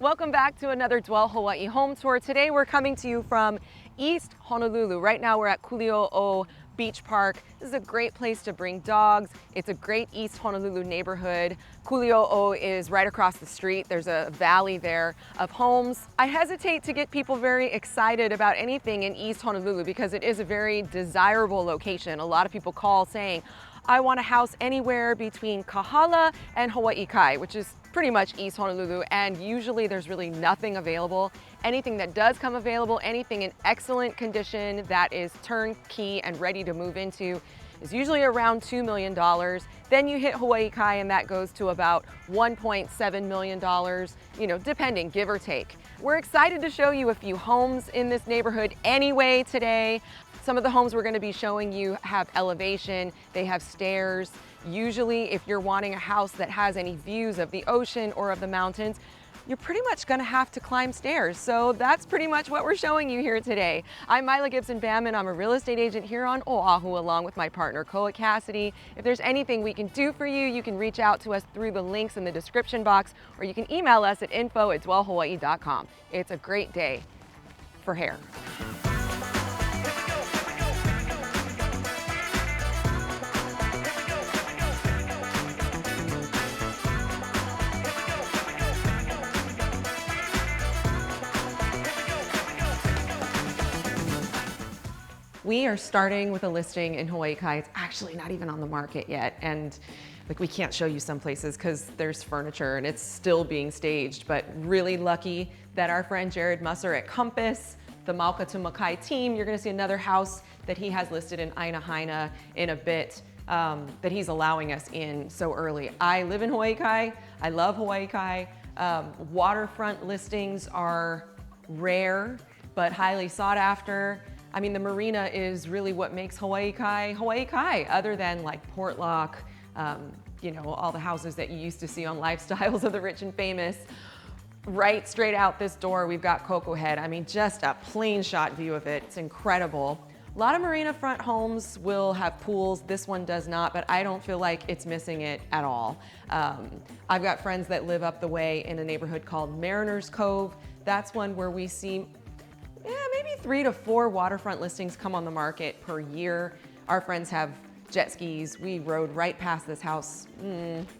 Welcome back to another Dwell Hawaii home tour. Today we're coming to you from East Honolulu. Right now we're at Kuli'o'o Beach Park. This is a great place to bring dogs. It's a great East Honolulu neighborhood. Kuli'o'o is right across the street. There's a valley there of homes. I hesitate to get people very excited about anything in East Honolulu because it is a very desirable location. A lot of people call saying, I want a house anywhere between Kahala and Hawaii Kai, which is pretty much East Honolulu, and usually there's really nothing available. Anything that does come available, anything in excellent condition that is turnkey and ready to move into is usually around $2 million. Then you hit Hawaii Kai and that goes to about $1.7 million, depending, give or take. We're excited to show you a few homes in this neighborhood anyway today. Some of the homes we're going to be showing you have elevation, they have stairs. Usually if you're wanting a house that has any views of the ocean or of the mountains, you're pretty much going to have to climb stairs. So that's pretty much what we're showing you here today. I'm Mila Gibson-Bamman. I'm a real estate agent here on Oahu along with my partner Koa Cassidy. If there's anything we can do for you, you can reach out to us through the links in the description box, or you can email us at info@dwellhawaii.com. It's a great day for hair. We are starting with a listing in Hawaii Kai. It's actually not even on the market yet. And we can't show you some places because there's furniture and it's still being staged, but really lucky that our friend Jared Musser at Compass, the Mauka to Makai team, you're gonna see another house that he has listed in Aina Haina in a bit that he's allowing us in so early. I live in Hawaii Kai. I love Hawaii Kai. Waterfront listings are rare, but highly sought after. I mean, the marina is really what makes Hawaii Kai, other than like Portlock, all the houses that you used to see on Lifestyles of the Rich and Famous. Right straight out this door, we've got Koko Head. I mean, just a plain shot view of it. It's incredible. A lot of marina front homes will have pools. This one does not, but I don't feel like it's missing it at all. I've got friends that live up the way in a neighborhood called Mariners Cove. That's one where we see maybe 3 to 4 waterfront listings come on the market per year. Our friends have jet skis. We rode right past this house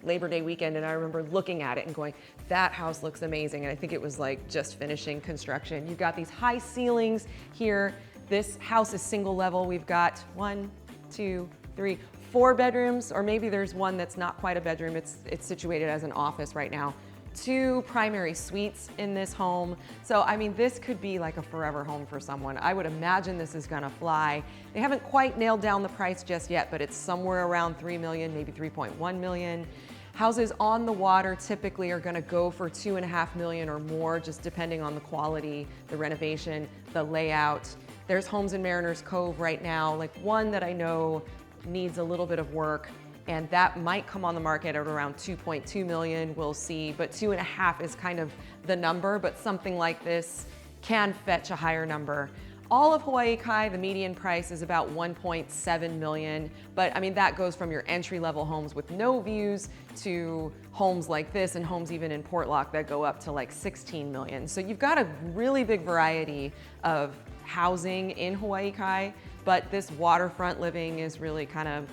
Labor Day weekend, and I remember looking at it and going, that house looks amazing. And I think it was like just finishing construction. You've got these high ceilings here. This house is single level. We've got 1, 2, 3, 4 bedrooms, or maybe there's one that's not quite a bedroom. It's situated as an office right now. 2 primary suites in this home. So, I mean, this could be like a forever home for someone. I would imagine this is gonna fly. They haven't quite nailed down the price just yet, but it's somewhere around 3 million, maybe 3.1 million. Houses on the water typically are gonna go for 2.5 million or more, just depending on the quality, the renovation, the layout. There's homes in Mariners Cove right now, like one that I know needs a little bit of work, and that might come on the market at around 2.2 million, we'll see, but 2.5 is kind of the number, but something like this can fetch a higher number. All of Hawaii Kai, the median price is about 1.7 million, but I mean, that goes from your entry-level homes with no views to homes like this and homes even in Portlock that go up to like 16 million. So you've got a really big variety of housing in Hawaii Kai, but this waterfront living is really kind of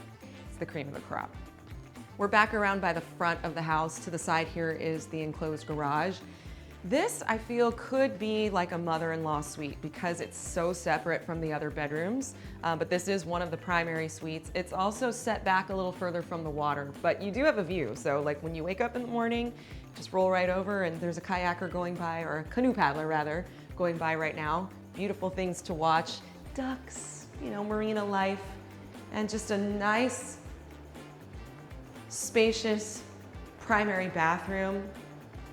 the cream of the crop. We're back around by the front of the house. To the side here is the enclosed garage. This, I feel, could be like a mother-in-law suite because it's so separate from the other bedrooms, but this is one of the primary suites. It's also set back a little further from the water, but you do have a view. So like when you wake up in the morning, just roll right over and there's a kayaker going by, or a canoe paddler rather, going by right now. Beautiful things to watch. Ducks, marina life, and just a nice, spacious primary bathroom.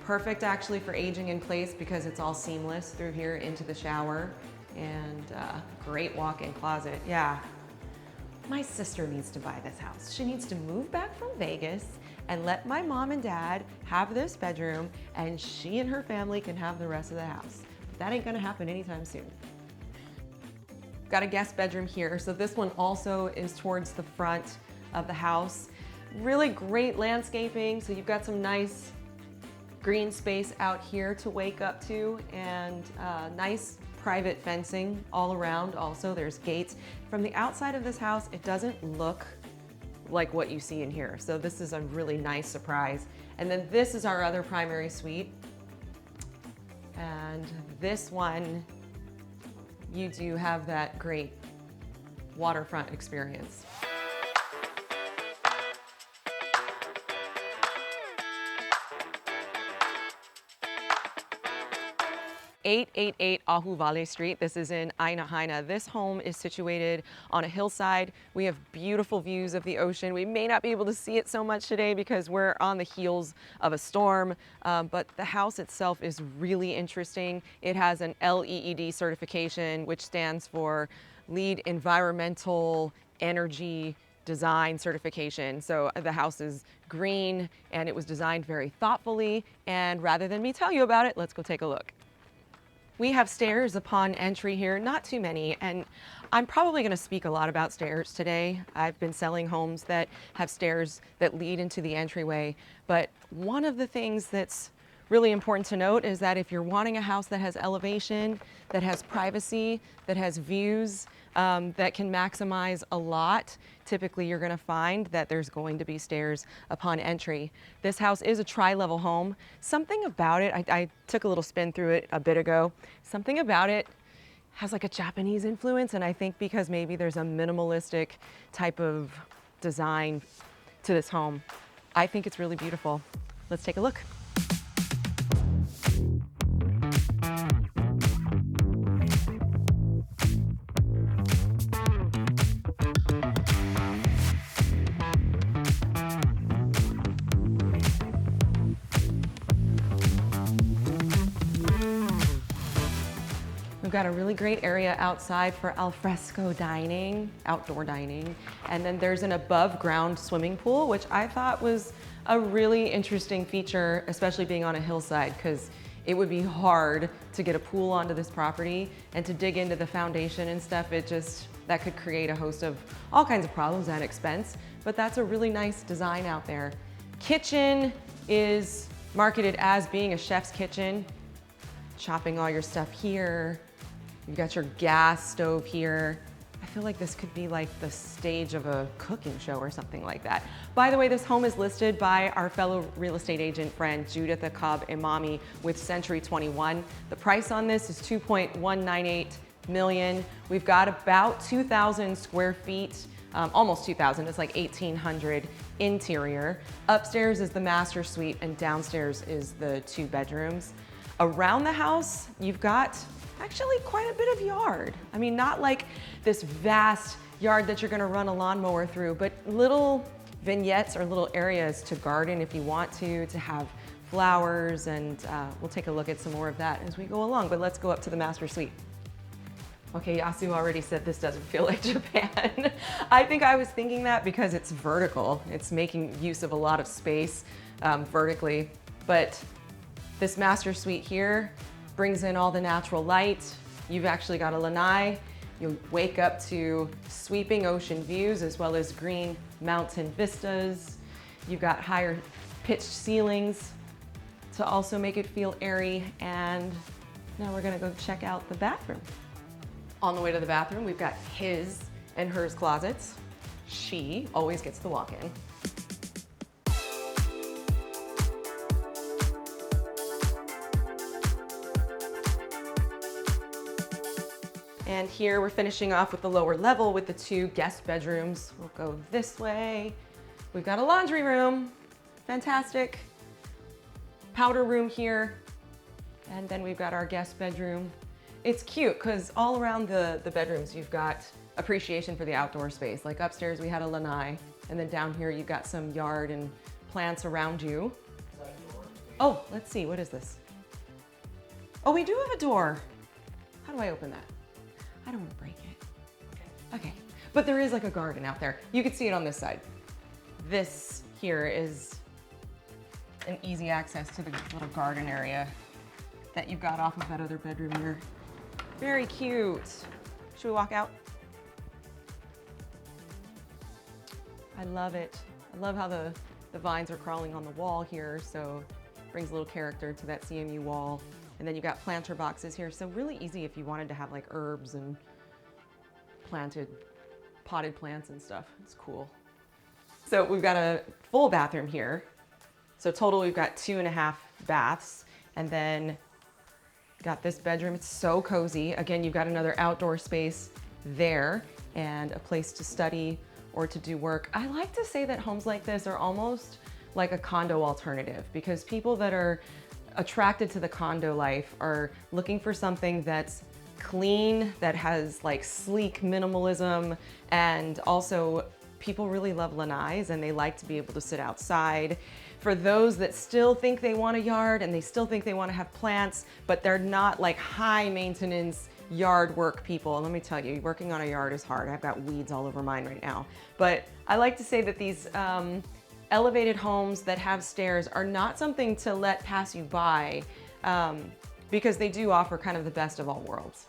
Perfect actually for aging in place because it's all seamless through here into the shower, and great walk-in closet. Yeah, my sister needs to buy this house. She needs to move back from Vegas and let my mom and dad have this bedroom, and she and her family can have the rest of the house. But that ain't gonna happen anytime soon. Got a guest bedroom here. So this one also is towards the front of the house. Really great landscaping. So you've got some nice green space out here to wake up to, and nice private fencing all around. Also, there's gates. From the outside of this house, it doesn't look like what you see in here. So this is a really nice surprise. And then this is our other primary suite. And this one, you do have that great waterfront experience. 888 Oahu Valley Street. This is in Aina Haina. This home is situated on a hillside. We have beautiful views of the ocean. We may not be able to see it so much today because we're on the heels of a storm, but the house itself is really interesting. It has an LEED certification, which stands for LEED Environmental Energy Design certification. So the house is green and it was designed very thoughtfully. And rather than me tell you about it, let's go take a look. We have stairs upon entry here, not too many, and I'm probably going to speak a lot about stairs today. I've been selling homes that have stairs that lead into the entryway, but one of the things that's really important to note is that if you're wanting a house that has elevation, that has privacy, that has views, that can maximize a lot, typically you're going to find that there's going to be stairs upon entry. This house is a tri-level home. Something about it, I took a little spin through it a bit ago, something about it has like a Japanese influence, and I think because maybe there's a minimalistic type of design to this home. I think it's really beautiful. Let's take a look. We've got a really great area outside for alfresco dining, outdoor dining, and then there's an above ground swimming pool, which I thought was a really interesting feature, especially being on a hillside, because it would be hard to get a pool onto this property and to dig into the foundation and stuff. That could create a host of all kinds of problems and expense, but that's a really nice design out there. Kitchen is marketed as being a chef's kitchen, chopping all your stuff here. You've got your gas stove here. I feel like this could be like the stage of a cooking show or something like that. By the way, this home is listed by our fellow real estate agent friend, Judith Akab Imami with Century 21. The price on this is $2.198 million. We've got about 2,000 square feet, almost 2,000, it's like 1,800 interior. Upstairs is the master suite and downstairs is the 2 bedrooms. Around the house, you've got actually quite a bit of yard. I mean, not like this vast yard that you're gonna run a lawnmower through, but little vignettes or little areas to garden if you want to have flowers, and we'll take a look at some more of that as we go along, but let's go up to the master suite. Okay, Yasu already said this doesn't feel like Japan. I think I was thinking that because it's vertical. It's making use of a lot of space vertically, but this master suite here brings in all the natural light. You've actually got a lanai. You'll wake up to sweeping ocean views as well as green mountain vistas. You've got higher pitched ceilings to also make it feel airy. And now we're gonna go check out the bathroom. On the way to the bathroom, we've got his and hers closets. She always gets the walk-in. And here we're finishing off with the lower level with the 2 guest bedrooms. We'll go this way. We've got a laundry room, fantastic. Powder room here. And then we've got our guest bedroom. It's cute because all around the bedrooms, you've got appreciation for the outdoor space. Like upstairs, we had a lanai. And then down here, you've got some yard and plants around you. Oh, let's see, what is this? Oh, we do have a door. How do I open that? I don't want to break it. Okay, but there is like a garden out there. You can see it on this side. This here is an easy access to the little garden area that you've got off of that other bedroom here. Very cute. Should we walk out? I love it. I love how the vines are crawling on the wall here, so brings a little character to that CMU wall. And then you've got planter boxes here. So really easy if you wanted to have like herbs and potted plants and stuff. It's cool. So we've got a full bathroom here. So total, we've got 2.5 baths. And then got this bedroom. It's so cozy. Again, you've got another outdoor space there and a place to study or to do work. I like to say that homes like this are almost like a condo alternative, because people that are attracted to the condo life are looking for something that's clean, that has like sleek minimalism, and also people really love lanais and they like to be able to sit outside. For those that still think they want a yard and they still think they want to have plants, but they're not like high maintenance yard work people. And let me tell you, working on a yard is hard. I've got weeds all over mine right now. But I like to say that these elevated homes that have stairs are not something to let pass you by, because they do offer kind of the best of all worlds.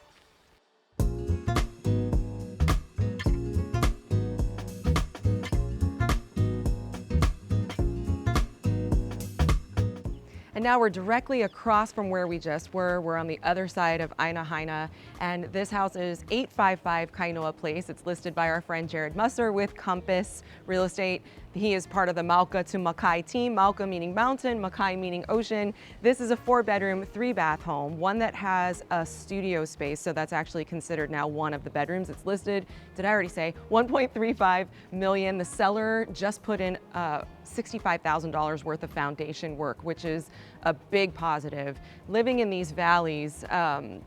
And now we're directly across from where we just were. We're on the other side of Aina Haina, and this house is 855 Kainoa Place. It's listed by our friend Jared Musser with Compass Real Estate. He is part of the Mauka to Makai team, Mauka meaning mountain, Makai meaning ocean. This is a 4-bedroom, 3-bath home, one that has a studio space, so that's actually considered now one of the bedrooms. It's listed, did I already say, $1.35 million. The seller just put in $65,000 worth of foundation work, which is a big positive. Living in these valleys,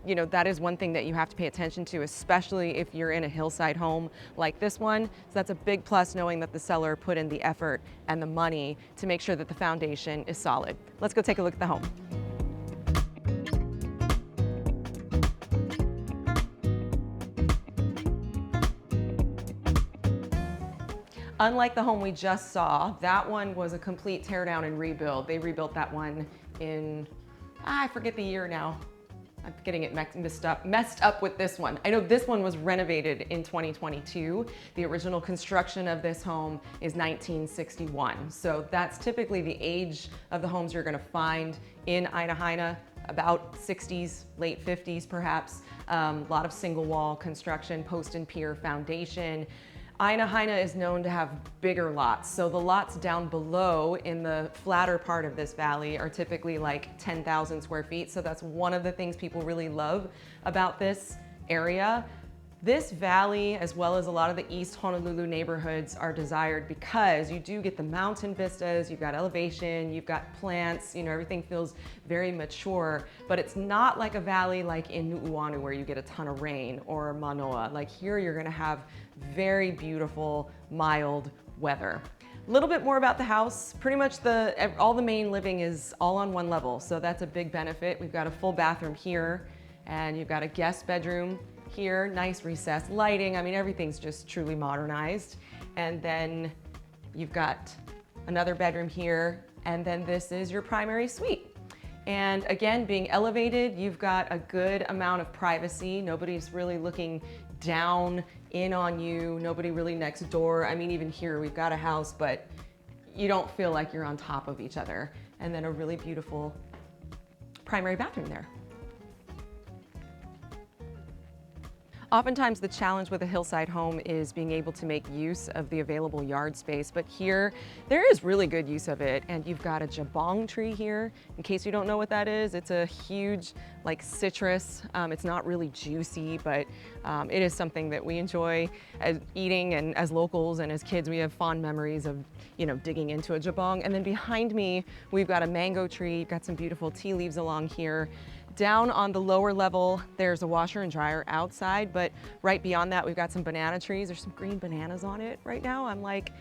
you know, that is one thing that you have to pay attention to, especially if you're in a hillside home like this one. So that's a big plus, knowing that the seller put in the effort and the money to make sure that the foundation is solid. Let's go take a look at the home. Unlike the home we just saw, that one was a complete tear down and rebuild. They rebuilt that one in, I forget the year now. I'm getting it messed up with this one. I know this one was renovated in 2022. The original construction of this home is 1961. So that's typically the age of the homes you're gonna find in Aina Haina, about 60s, late 50s perhaps. A lot of single wall construction, post and pier foundation. Aina Haina is known to have bigger lots. So the lots down below in the flatter part of this valley are typically like 10,000 square feet. So that's one of the things people really love about this area. This valley, as well as a lot of the East Honolulu neighborhoods, are desired because you do get the mountain vistas, you've got elevation, you've got plants, you know, everything feels very mature, but it's not like a valley like in Nu'uanu where you get a ton of rain, or Manoa. Like here, you're gonna have very beautiful, mild weather. A little bit more about the house. Pretty much all the main living is all on one level, so that's a big benefit. We've got a full bathroom here, and you've got a guest bedroom here, nice recessed lighting. I mean, everything's just truly modernized. And then you've got another bedroom here, and then this is your primary suite. And again, being elevated, you've got a good amount of privacy. Nobody's really looking down in on you, nobody really next door. I mean, even here, we've got a house, but you don't feel like you're on top of each other. And then a really beautiful primary bathroom there. Oftentimes the challenge with a hillside home is being able to make use of the available yard space, but here there is really good use of it. And you've got a jabong tree here. In case you don't know what that is, it's a huge like citrus. It's not really juicy, but it is something that we enjoy as eating, and as locals and as kids we have fond memories of, you know, digging into a jabong. And then behind me we've got a mango tree. You've got some beautiful tea leaves along here. Down on the lower level, there's a washer and dryer outside, but right beyond that, we've got some banana trees. There's some green bananas on it right now. I'm like,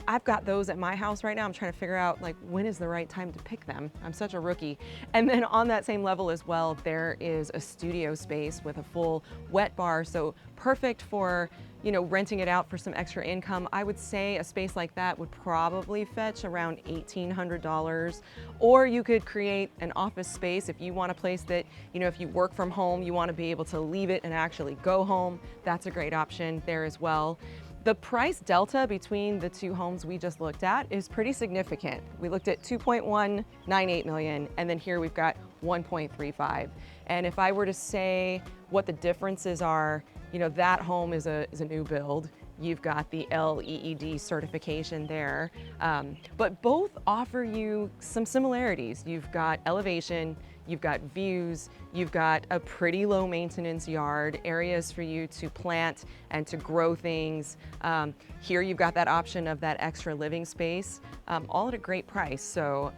I've got those at my house right now. I'm trying to figure out like, when is the right time to pick them? I'm such a rookie. And then on that same level as well, there is a studio space with a full wet bar. So perfect for, you know, renting it out for some extra income. I would say a space like that would probably fetch around $1,800. Or you could create an office space if you want a place that, you know, if you work from home, you want to be able to leave it and actually go home. That's a great option there as well. The price delta between the two homes we just looked at is pretty significant. We looked at 2.198 million, and then here we've got 1.35. And if I were to say what the differences are, you know, that home is a new build. You've got the LEED certification there, but both offer you some similarities. You've got elevation, you've got views, you've got a pretty low maintenance yard, areas for you to plant and to grow things. Here you've got that option of that extra living space, all at a great price. So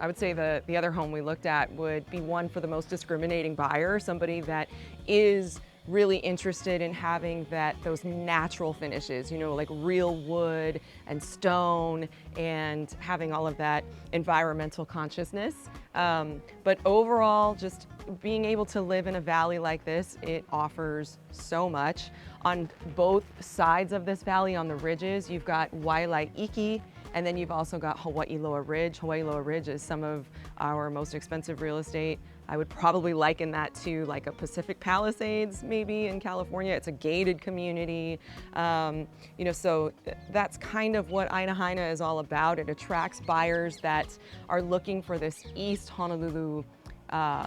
I would say the other home we looked at would be one for the most discriminating buyer, somebody that is really interested in having those natural finishes, you know, like real wood and stone, and having all of that environmental consciousness. But overall, just being able to live in a valley like this, it offers so much. On both sides of this valley, on the ridges, you've got Waialaiki, and then you've also got Hawaii Loa Ridge. Hawaii Loa Ridge is some of our most expensive real estate. I would probably liken that to like a Pacific Palisades maybe in California. It's a gated community. You know, so that's kind of what Aina Haina is all about. It attracts buyers that are looking for this East Honolulu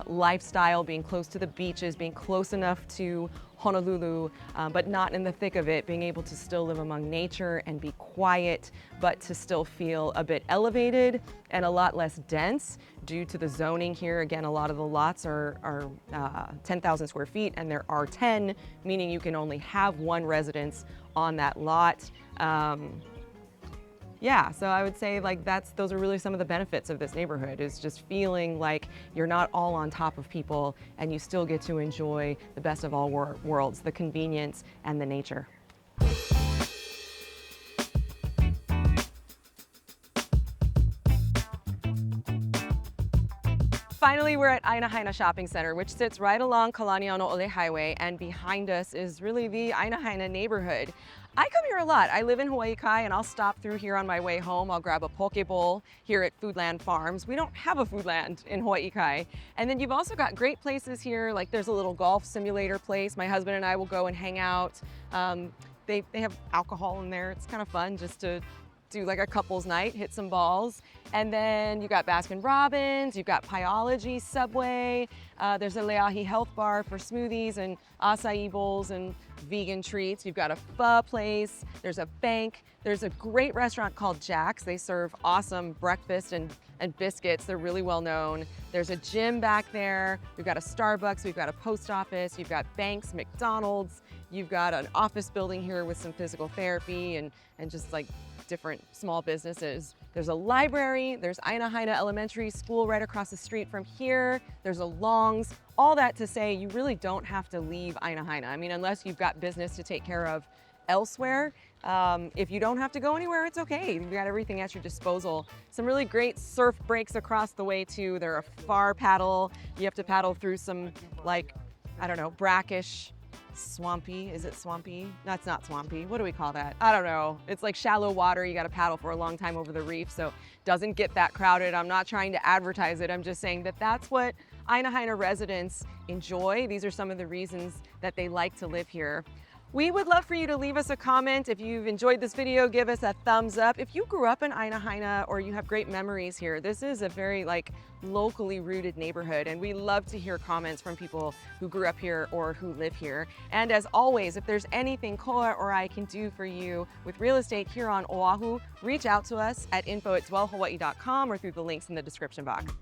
lifestyle, being close to the beaches, being close enough to Honolulu, but not in the thick of it, being able to still live among nature and be quiet, but to still feel a bit elevated and a lot less dense due to the zoning here. Again, a lot of the lots are 10,000 square feet, and there are 10, meaning you can only have one residence on that lot. Yeah, so I would say like those are really some of the benefits of this neighborhood, is just feeling like you're not all on top of people and you still get to enjoy the best of all worlds, the convenience and the nature. Finally, we're at Aina Haina Shopping Center, which sits right along Kalaniano'ole Highway, and behind us is really the Aina Haina neighborhood. I come here a lot. I live in Hawaii Kai, and I'll stop through here on my way home. I'll grab a poke bowl here at Foodland Farms. We don't have a Foodland in Hawaii Kai. And then you've also got great places here, like there's a little golf simulator place. My husband and I will go and hang out. They have alcohol in there. It's kind of fun just to do like a couple's night, hit some balls. And then you got Baskin Robbins, you've got Pyology, Subway, there's a Leahi Health Bar for smoothies and acai bowls and vegan treats. You've got a pho place, there's a bank, there's a great restaurant called Jack's. They serve awesome breakfast and biscuits. They're really well known. There's a gym back there. We've got a Starbucks, we've got a post office, you've got banks, McDonald's, you've got an office building here with some physical therapy and just like different small businesses. There's a library, there's Aina Haina Elementary School right across the street from here. There's a Long's. All that to say, you really don't have to leave Aina Haina. I mean, unless you've got business to take care of elsewhere. If you don't have to go anywhere, it's okay. You've got everything at your disposal. Some really great surf breaks across the way too. They're a far paddle. You have to paddle through some, like, I don't know, brackish, swampy. Is it swampy? No, it's not swampy. What do we call that? I don't know. It's like shallow water. You got to paddle for a long time over the reef, so it doesn't get that crowded. I'm not trying to advertise it. I'm just saying that that's what Aina Haina residents enjoy. These are some of the reasons that they like to live here. We would love for you to leave us a comment. If you've enjoyed this video, give us a thumbs up. If you grew up in Aina Haina or you have great memories here, this is a very locally rooted neighborhood, and we love to hear comments from people who grew up here or who live here. And as always, if there's anything Koa or I can do for you with real estate here on Oahu, reach out to us at info@dwellhawaii.com or through the links in the description box.